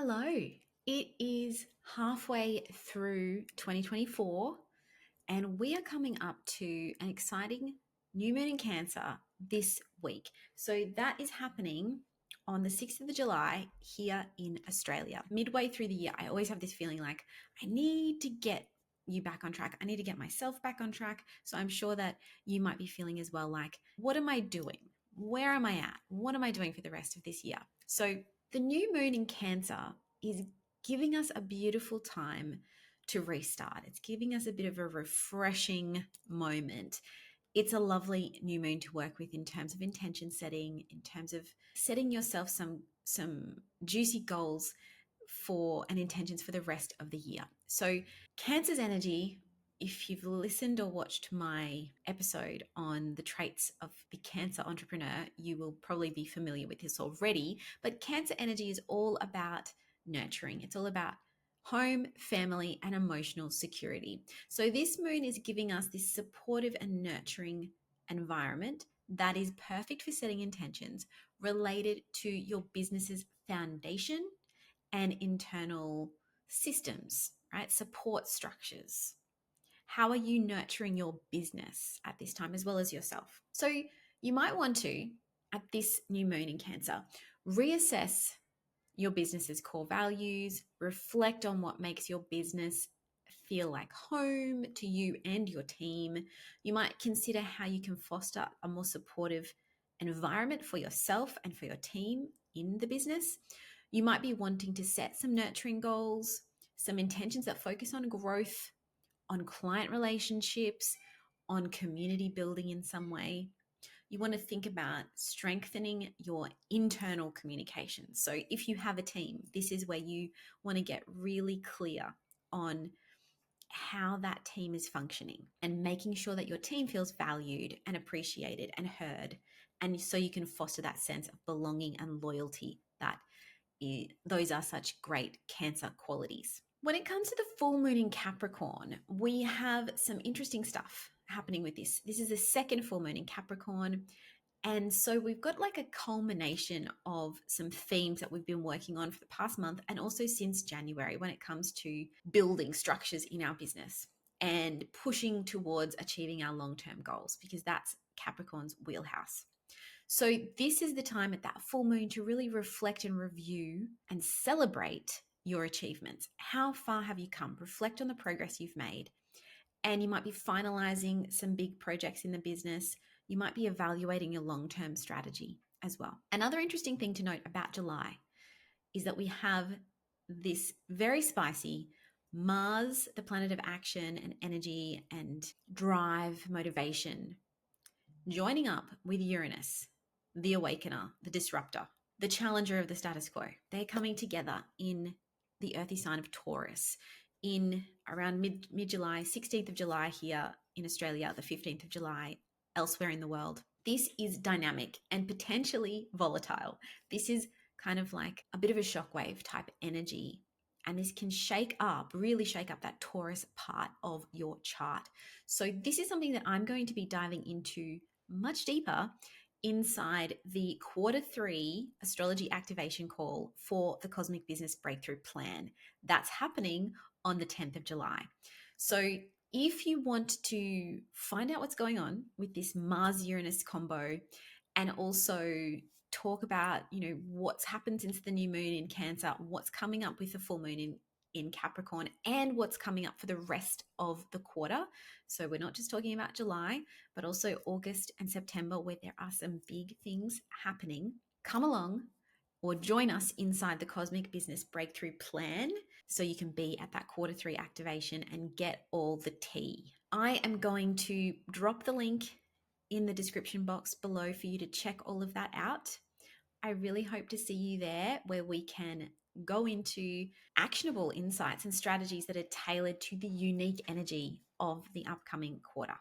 Hello. It is halfway through 2024, and we are coming up to an exciting new moon in Cancer this week. So that is happening on the 6th of July here in Australia. Midway through the year, I always have this feeling like I need to get you back on track. I need to get myself back on track. So I'm sure that you might be feeling as well like, what am I doing? Where am I at? What am I doing for the rest of this year? So the new moon in Cancer is giving us a beautiful time to restart. It's giving us a bit of a refreshing moment. It's a lovely new moon to work with in terms of intention setting, in terms of setting yourself some juicy goals for and intentions for the rest of the year. So Cancer's energy, if you've listened or watched my episode on the traits of the Cancer entrepreneur, you will probably be familiar with this already. But Cancer energy is all about nurturing. It's all about home, family, and emotional security. So this moon is giving us this supportive and nurturing environment that is perfect for setting intentions related to your business's foundation and internal systems, right? Support structures. How are you nurturing your business at this time as well as yourself? So you might want to, at this new moon in Cancer, reassess your business's core values, reflect on what makes your business feel like home to you and your team. You might consider how you can foster a more supportive environment for yourself and for your team in the business. You might be wanting to set some nurturing goals, some intentions that focus on growth, on client relationships, on community building in some way. You want to think about strengthening your internal communication. So if you have a team, this is where you want to get really clear on how that team is functioning and making sure that your team feels valued and appreciated and heard. And so you can foster that sense of belonging and loyalty those are such great Cancer qualities. When it comes to the full moon in Capricorn, we have some interesting stuff happening with this. This is the second full moon in Capricorn. And so we've got like a culmination of some themes that we've been working on for the past month and also since January when it comes to building structures in our business and pushing towards achieving our long-term goals, because that's Capricorn's wheelhouse. So this is the time at that full moon to really reflect and review and celebrate your achievements. How far have you come? Reflect on the progress you've made. And you might be finalizing some big projects in the business. You might be evaluating your long-term strategy as well. Another interesting thing to note about July is that we have this very spicy Mars, the planet of action and energy and drive, motivation, joining up with Uranus, the awakener, the disruptor, the challenger of the status quo. They're coming together in the earthy sign of Taurus in around mid-July, 16th of July here in Australia, the 15th of July elsewhere in the world. This is dynamic and potentially volatile. This is kind of like a bit of a shockwave type energy. And this can really shake up that Taurus part of your chart. So this is something that I'm going to be diving into much deeper inside the Q3 Astrology Activation call for the Cosmic Business Breakthrough Plan. That's happening on the 10th of July. So if you want to find out what's going on with this Mars-Uranus combo and also talk about, what's happened since the new moon in Cancer, what's coming up with the full moon in Capricorn, and what's coming up for the rest of the quarter. So we're not just talking about July, but also August and September, where there are some big things happening. Come along or join us inside the Cosmic Business Breakthrough Plan so you can be at that Q3 activation and get all the tea. I am going to drop the link in the description box below for you to check all of that out. I really hope to see you there, where we can go into actionable insights and strategies that are tailored to the unique energy of the upcoming quarter.